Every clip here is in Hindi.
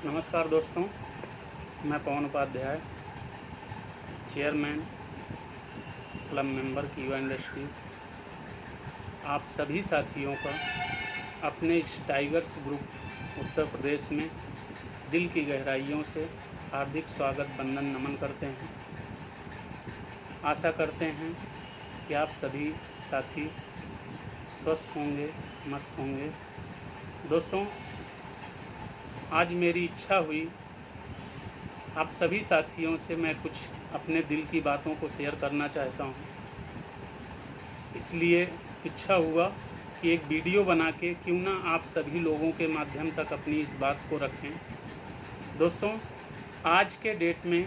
नमस्कार दोस्तों, मैं पवन उपाध्याय, चेयरमैन क्लब मेंबर कीवा इंडस्ट्रीज़, आप सभी साथियों का अपने इस टाइगर्स ग्रुप उत्तर प्रदेश में दिल की गहराइयों से हार्दिक स्वागत वंदन नमन करते हैं। आशा करते हैं कि आप सभी साथी स्वस्थ होंगे, मस्त होंगे। दोस्तों, आज मेरी इच्छा हुई आप सभी साथियों से मैं कुछ अपने दिल की बातों को शेयर करना चाहता हूँ। इसलिए इच्छा हुआ कि एक वीडियो बना के क्यों ना आप सभी लोगों के माध्यम तक अपनी इस बात को रखें। दोस्तों, आज के डेट में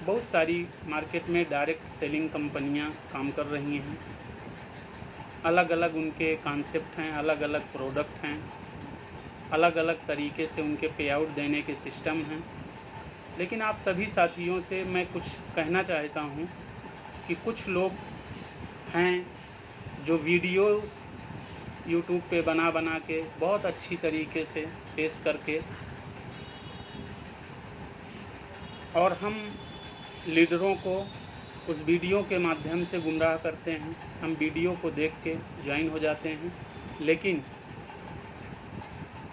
बहुत सारी मार्केट में डायरेक्ट सेलिंग कंपनियां काम कर रही हैं। अलग अलग उनके कॉन्सेप्ट हैं, अलग अलग प्रोडक्ट हैं, अलग अलग तरीके से उनके पे आउट देने के सिस्टम हैं। लेकिन आप सभी साथियों से मैं कुछ कहना चाहता हूं कि कुछ लोग हैं जो वीडियोस यूट्यूब पे बना के बहुत अच्छी तरीके से पेश करके और हम लीडरों को उस वीडियो के माध्यम से गुमराह करते हैं। हम वीडियो को देख के ज्वाइन हो जाते हैं, लेकिन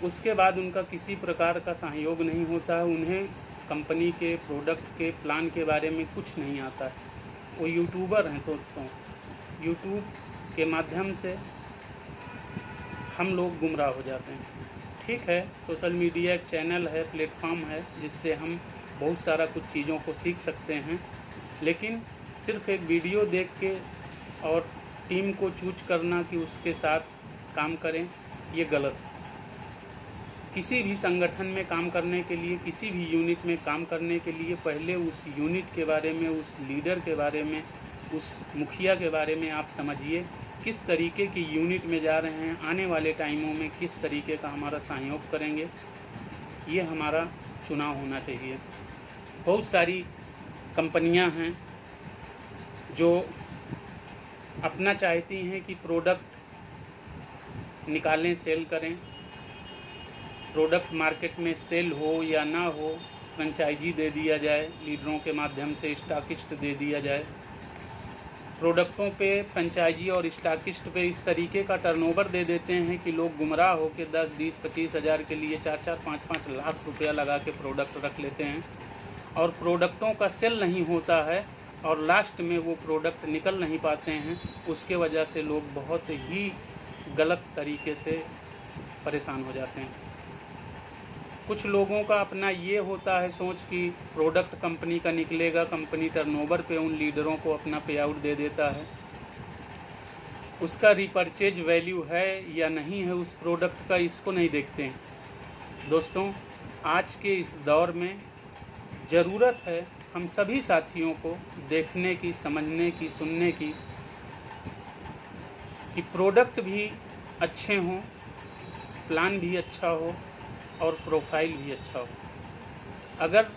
उसके बाद उनका किसी प्रकार का सहयोग नहीं होता है। उन्हें कंपनी के प्रोडक्ट के प्लान के बारे में कुछ नहीं आता है। वो यूट्यूबर हैं दोस्तों, यूट्यूब के माध्यम से हम लोग गुमराह हो जाते हैं। ठीक है, सोशल मीडिया एक चैनल है, प्लेटफॉर्म है जिससे हम बहुत सारा कुछ चीज़ों को सीख सकते हैं, लेकिन सिर्फ एक वीडियो देख के और टीम को चूज करना कि उसके साथ काम करें, ये गलत है। किसी भी संगठन में काम करने के लिए, किसी भी यूनिट में काम करने के लिए पहले उस यूनिट के बारे में, उस लीडर के बारे में, उस मुखिया के बारे में आप समझिए किस तरीके की यूनिट में जा रहे हैं, आने वाले टाइमों में किस तरीके का हमारा सहयोग करेंगे, ये हमारा चुनाव होना चाहिए। बहुत सारी कंपनियां हैं जो अपना चाहती हैं कि प्रोडक्ट निकालें, सेल करें। प्रोडक्ट मार्केट में सेल हो या ना हो, फ्रेंचाइजी दे दिया जाए, लीडरों के माध्यम से स्टॉकिस्ट दे दिया जाए। प्रोडक्टों पे फ्रेंचाइजी और स्टॉकिस्ट पे इस तरीके का टर्नओवर दे देते हैं कि लोग गुमराह हो के 10, 20, 25 हज़ार के लिए 4-4, 5-5 लाख रुपया लगा के प्रोडक्ट रख लेते हैं और प्रोडक्टों का सेल नहीं होता है और लास्ट में वो प्रोडक्ट निकल नहीं पाते हैं। उसके वजह से लोग बहुत ही गलत तरीके से परेशान हो जाते हैं। कुछ लोगों का अपना ये होता है सोच कि प्रोडक्ट कंपनी का निकलेगा, कंपनी टर्नओवर पे उन लीडरों को अपना पे आउट दे देता है। उसका रिपर्चेज वैल्यू है या नहीं है उस प्रोडक्ट का, इसको नहीं देखते हैं। दोस्तों, आज के इस दौर में ज़रूरत है हम सभी साथियों को देखने की, समझने की, सुनने की कि प्रोडक्ट भी अच्छे हों, प्लान भी अच्छा हो और प्रोफाइल भी अच्छा हो। अगर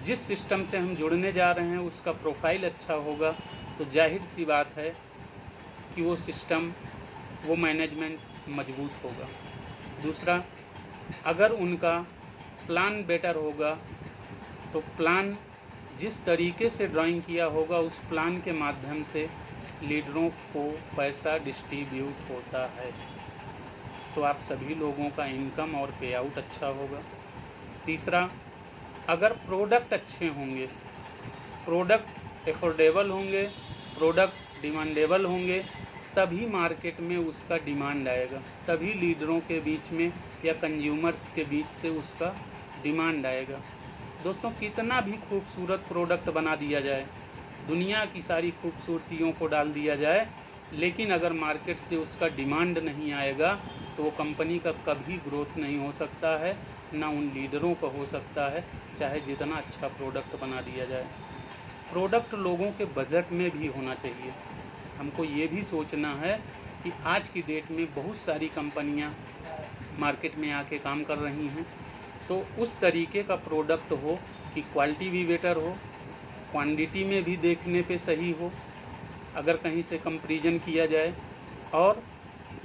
जिस सिस्टम से हम जुड़ने जा रहे हैं उसका प्रोफाइल अच्छा होगा तो जाहिर सी बात है कि वो सिस्टम, वो मैनेजमेंट मजबूत होगा। दूसरा, अगर उनका प्लान बेटर होगा तो प्लान जिस तरीके से ड्राइंग किया होगा उस प्लान के माध्यम से लीडरों को पैसा डिस्ट्रीब्यूट होता है, तो आप सभी लोगों का इनकम और पे आउट अच्छा होगा। तीसरा, अगर प्रोडक्ट अच्छे होंगे, प्रोडक्ट एफोर्डेबल होंगे, प्रोडक्ट डिमांडेबल होंगे, तभी मार्केट में उसका डिमांड आएगा, तभी लीडरों के बीच में या कंज्यूमर्स के बीच से उसका डिमांड आएगा। दोस्तों, कितना भी खूबसूरत प्रोडक्ट बना दिया जाए, दुनिया की सारी खूबसूरतियों को डाल दिया जाए, लेकिन अगर मार्केट से उसका डिमांड नहीं आएगा तो वो कंपनी का कभी ग्रोथ नहीं हो सकता है, ना उन लीडरों का हो सकता है, चाहे जितना अच्छा प्रोडक्ट बना दिया जाए। प्रोडक्ट लोगों के बजट में भी होना चाहिए। हमको ये भी सोचना है कि आज की डेट में बहुत सारी कंपनियां मार्केट में आके काम कर रही हैं, तो उस तरीके का प्रोडक्ट हो कि क्वालिटी भी बेटर हो, क्वांटिटी में भी देखने पे सही हो, अगर कहीं से कंपैरिजन किया जाए, और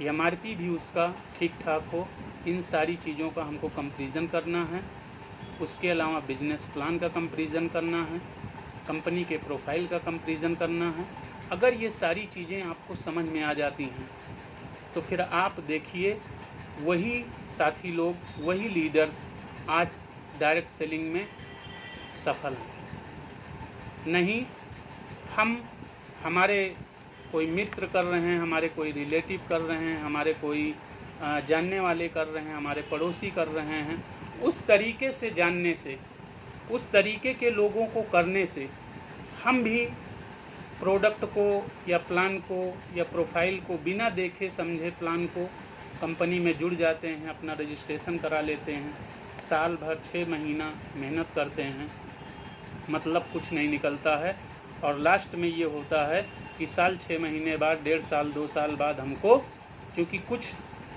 एमआरपी भी उसका ठीक ठाक हो। इन सारी चीज़ों का हमको कंपैरिजन करना है, उसके अलावा बिजनेस प्लान का कंपैरिजन करना है, कंपनी के प्रोफाइल का कंपैरिजन करना है। अगर ये सारी चीज़ें आपको समझ में आ जाती हैं तो फिर आप देखिए वही साथी लोग, वही लीडर्स आज डायरेक्ट सेलिंग में सफल हैं। नहीं हमारे कोई मित्र कर रहे हैं, हमारे कोई रिलेटिव कर रहे हैं, हमारे कोई जानने वाले कर रहे हैं, हमारे पड़ोसी कर रहे हैं, उस तरीके से जानने से, उस तरीके के लोगों को करने से हम भी प्रोडक्ट को या प्लान को या प्रोफाइल को बिना देखे समझे प्लान को कंपनी में जुड़ जाते हैं, अपना रजिस्ट्रेशन करा लेते हैं, साल भर 6 महीना मेहनत करते हैं, मतलब कुछ नहीं निकलता है। और लास्ट में ये होता है कि साल 6 महीने बाद, 1.5 साल 2 साल बाद हमको, क्योंकि कुछ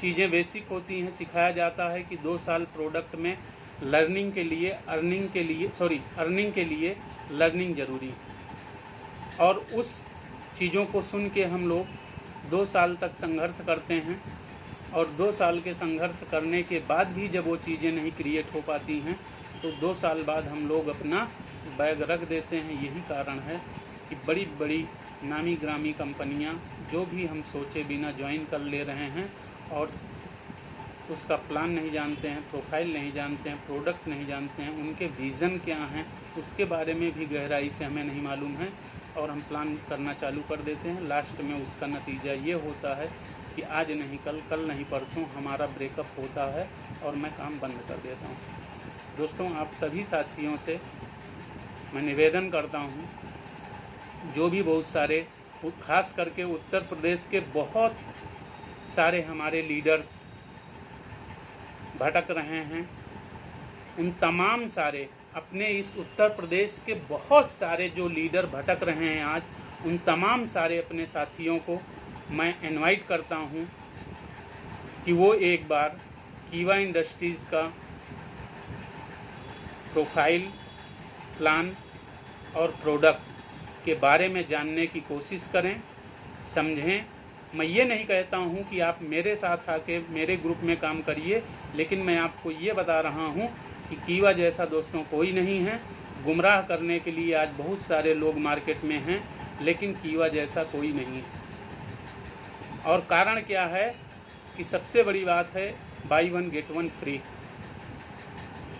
चीज़ें बेसिक होती हैं, सिखाया जाता है कि 2 साल प्रोडक्ट में अर्निंग के लिए लर्निंग ज़रूरी है। और उस चीज़ों को सुन के हम लोग 2 साल तक संघर्ष करते हैं, और 2 साल के संघर्ष करने के बाद भी जब वो चीज़ें नहीं क्रिएट हो पाती हैं तो 2 साल बाद हम लोग अपना बैग रख देते हैं। यही कारण है कि बड़ी बड़ी नामी ग्रामी कंपनियां जो भी हम सोचे बिना ज्वाइन कर ले रहे हैं, और उसका प्लान नहीं जानते हैं, प्रोफाइल नहीं जानते हैं, प्रोडक्ट नहीं जानते हैं, उनके विज़न क्या हैं उसके बारे में भी गहराई से हमें नहीं मालूम है, और हम प्लान करना चालू कर देते हैं। लास्ट में उसका नतीजा ये होता है कि आज नहीं कल, कल नहीं परसों हमारा ब्रेकअप होता है और मैं काम बंद कर देता हूँ। दोस्तों, आप सभी साथियों से मैं निवेदन करता हूँ, जो भी बहुत सारे, खास करके उत्तर प्रदेश के बहुत सारे हमारे लीडर्स भटक रहे हैं, उन तमाम सारे अपने इस उत्तर प्रदेश के बहुत सारे जो लीडर भटक रहे हैं आज, उन तमाम सारे अपने साथियों को मैं इनवाइट करता हूं कि वो एक बार कीवा इंडस्ट्रीज़ का प्रोफाइल, प्लान और प्रोडक्ट के बारे में जानने की कोशिश करें, समझें। मैं ये नहीं कहता हूँ कि आप मेरे साथ आके मेरे ग्रुप में काम करिए, लेकिन मैं आपको ये बता रहा हूँ कि कीवा जैसा दोस्तों कोई नहीं है। गुमराह करने के लिए आज बहुत सारे लोग मार्केट में हैं, लेकिन कीवा जैसा कोई नहीं है। और कारण क्या है कि सबसे बड़ी बात है बाई 1 गेट 1 फ्री।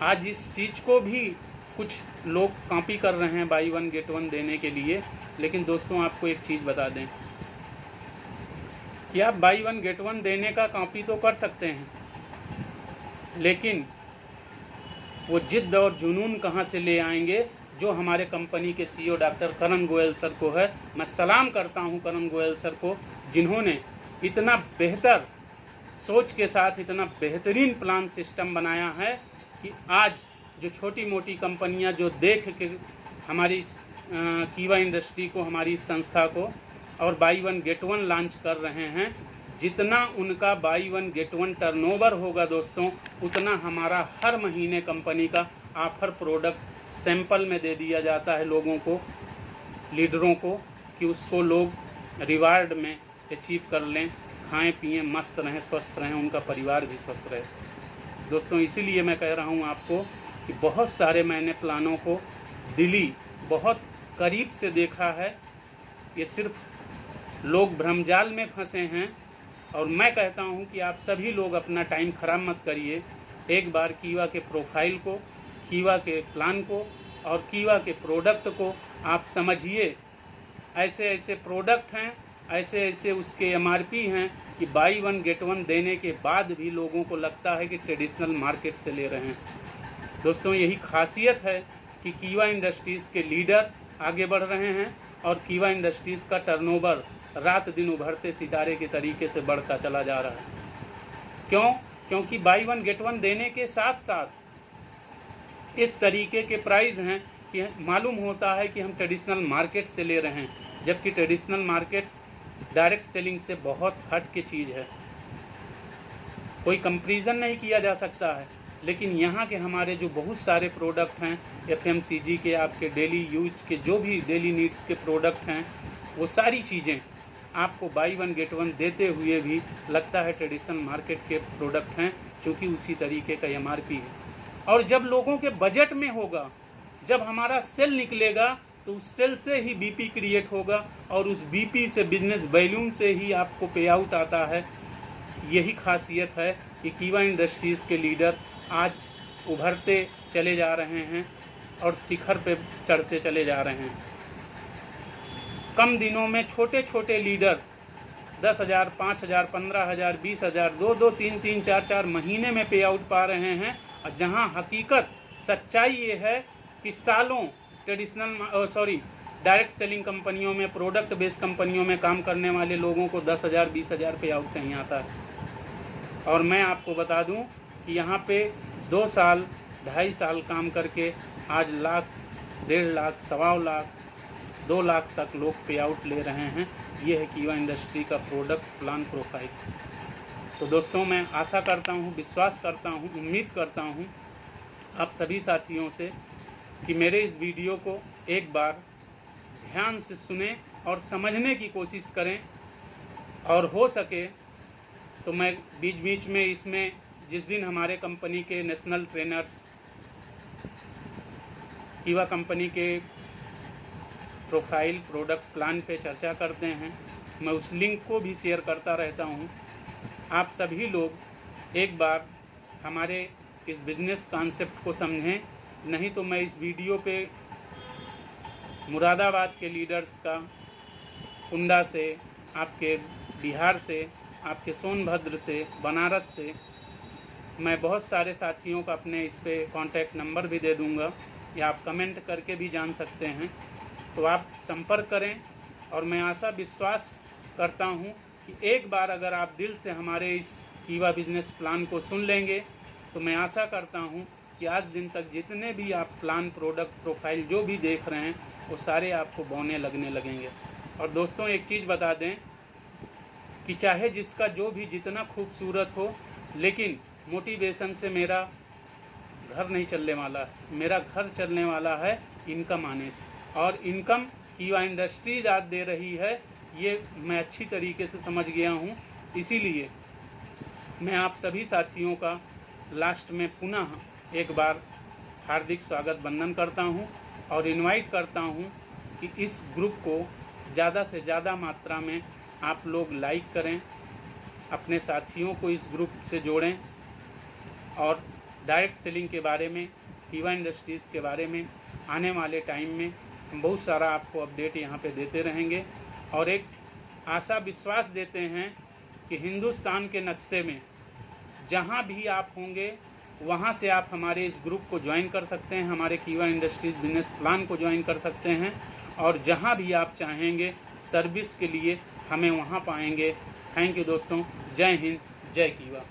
आज इस चीज़ को भी कुछ लोग कॉपी कर रहे हैं बाई 1 गेट 1 देने के लिए, लेकिन दोस्तों आपको एक चीज़ बता दें कि आप बाई 1 गेट 1 देने का कॉपी तो कर सकते हैं, लेकिन वो जिद्द और जुनून कहाँ से ले आएंगे जो हमारे कंपनी के CEO डॉक्टर करण गोयल सर को है। मैं सलाम करता हूँ करण गोयल सर को, जिन्होंने इतना बेहतर सोच के साथ इतना बेहतरीन प्लान सिस्टम बनाया है कि आज जो छोटी मोटी कंपनियां जो देख के हमारी कीवा इंडस्ट्री को, हमारी संस्था को और बाई 1 गेट 1 लॉन्च कर रहे हैं, जितना उनका बाई 1 गेट 1 टर्नओवर होगा दोस्तों, उतना हमारा हर महीने कंपनी का ऑफर प्रोडक्ट सैंपल में दे दिया जाता है लोगों को, लीडरों को, कि उसको लोग रिवार्ड में अचीव कर लें, खाएं पिएं, मस्त रहें, स्वस्थ रहें, उनका परिवार भी स्वस्थ रहे। दोस्तों, इसीलिए मैं कह रहा हूं आपको कि बहुत सारे मैंने प्लानों को दिली बहुत करीब से देखा है। ये सिर्फ लोग भ्रमजाल में फंसे हैं, और मैं कहता हूं कि आप सभी लोग अपना टाइम खराब मत करिए। एक बार कीवा के प्रोफाइल को, कीवा के प्लान को और कीवा के प्रोडक्ट को आप समझिए। ऐसे ऐसे प्रोडक्ट हैं, ऐसे ऐसे उसके MRP हैं कि बाई 1 गेट 1 देने के बाद भी लोगों को लगता है कि ट्रेडिशनल मार्केट से ले रहे हैं। दोस्तों, यही खासियत है कि कीवा इंडस्ट्रीज़ के लीडर आगे बढ़ रहे हैं और कीवा इंडस्ट्रीज़ का टर्नओवर रात दिन उभरते सितारे के तरीके से बढ़ता चला जा रहा है। क्यों? क्योंकि बाई 1 गेट 1 देने के साथ साथ इस तरीके के प्राइस हैं कि मालूम होता है कि हम ट्रेडिशनल मार्केट से ले रहे हैं, जबकि ट्रेडिशनल मार्केट डायरेक्ट सेलिंग से बहुत हट के चीज़ है, कोई कंपैरिजन नहीं किया जा सकता है। लेकिन यहाँ के हमारे जो बहुत सारे प्रोडक्ट हैं, FMCG के, आपके डेली यूज के जो भी डेली नीड्स के प्रोडक्ट हैं, वो सारी चीज़ें आपको बाई 1 गेट 1 देते हुए भी लगता है ट्रेडिशनल मार्केट के प्रोडक्ट हैं, क्योंकि उसी तरीके का MRP है। और जब लोगों के बजट में होगा, जब हमारा सेल निकलेगा, तो उस सेल से ही बीपी क्रिएट होगा और उस बीपी से, बिजनेस वैल्यूम से ही आपको पे आउट आता है। यही खासियत है कि कीवा इंडस्ट्रीज़ के लीडर आज उभरते चले जा रहे हैं और शिखर पे चढ़ते चले जा रहे हैं। कम दिनों में छोटे छोटे लीडर 10,000, 5,000, 15,000, 20,000, 2-2, 3-3, 4-4 महीने में पे आउट पा रहे हैं। और जहां हकीकत सच्चाई ये है कि सालों डायरेक्ट सेलिंग कंपनियों में, प्रोडक्ट बेस्ड कंपनियों में काम करने वाले लोगों को 10,000, 20,000 पे आउट नहीं आता है। और मैं आपको बता दूं कि यहाँ पे 2 साल, 2.5 साल काम करके आज लाख, 1.5 लाख, 1.25 लाख, 2 लाख तक लोग पे आउट ले रहे हैं। ये है कीवा इंडस्ट्री का प्रोडक्ट प्लान प्रोफाइल। तो दोस्तों, मैं आशा करता हूँ, विश्वास करता हूँ, उम्मीद करता हूँ आप सभी साथियों से कि मेरे इस वीडियो को एक बार ध्यान से सुने और समझने की कोशिश करें। और हो सके तो मैं बीच बीच में इसमें, जिस दिन हमारे कंपनी के नेशनल ट्रेनर्स कीवा कंपनी के प्रोफाइल प्रोडक्ट प्लान पे चर्चा करते हैं, मैं उस लिंक को भी शेयर करता रहता हूँ। आप सभी लोग एक बार हमारे इस बिज़नेस कॉन्सेप्ट को समझें। नहीं तो मैं इस वीडियो पे मुरादाबाद के लीडर्स का, कुंडा से, आपके बिहार से, आपके सोनभद्र से, बनारस से, मैं बहुत सारे साथियों का अपने इस पे कांटेक्ट नंबर भी दे दूंगा, या आप कमेंट करके भी जान सकते हैं। तो आप संपर्क करें। और मैं आशा विश्वास करता हूं कि एक बार अगर आप दिल से हमारे इस कीवा बिजनेस प्लान को सुन लेंगे, तो मैं आशा करता हूं कि आज दिन तक जितने भी आप प्लान, प्रोडक्ट, प्रोफाइल जो भी देख रहे हैं, वो सारे आपको बौने लगने लगेंगे। और दोस्तों, एक चीज़ बता दें कि चाहे जिसका जो भी जितना खूबसूरत हो, लेकिन मोटिवेशन से मेरा घर नहीं चलने वाला है। मेरा घर चलने वाला है इनकम आने से। और इनकम कीवा इंडस्ट्रीज आज दे रही है, ये मैं अच्छी तरीके से समझ गया हूँ। इसीलिए मैं आप सभी साथियों का लास्ट में पुनः एक बार हार्दिक स्वागत वंदन करता हूँ और इनवाइट करता हूँ कि इस ग्रुप को ज़्यादा से ज़्यादा मात्रा में आप लोग लाइक करें, अपने साथियों को इस ग्रुप से जोड़ें और डायरेक्ट सेलिंग के बारे में, कीवा इंडस्ट्रीज़ के बारे में आने वाले टाइम में हम बहुत सारा आपको अपडेट यहाँ पे देते रहेंगे। और एक आशा विश्वास देते हैं कि हिंदुस्तान के नक्शे में जहाँ भी आप होंगे, वहाँ से आप हमारे इस ग्रुप को ज्वाइन कर सकते हैं, हमारे कीवा इंडस्ट्रीज़ बिजनेस प्लान को ज्वाइन कर सकते हैं। और जहाँ भी आप चाहेंगे सर्विस के लिए हमें वहाँ पाएंगे। थैंक यू दोस्तों। जय हिंद, जय कीवा।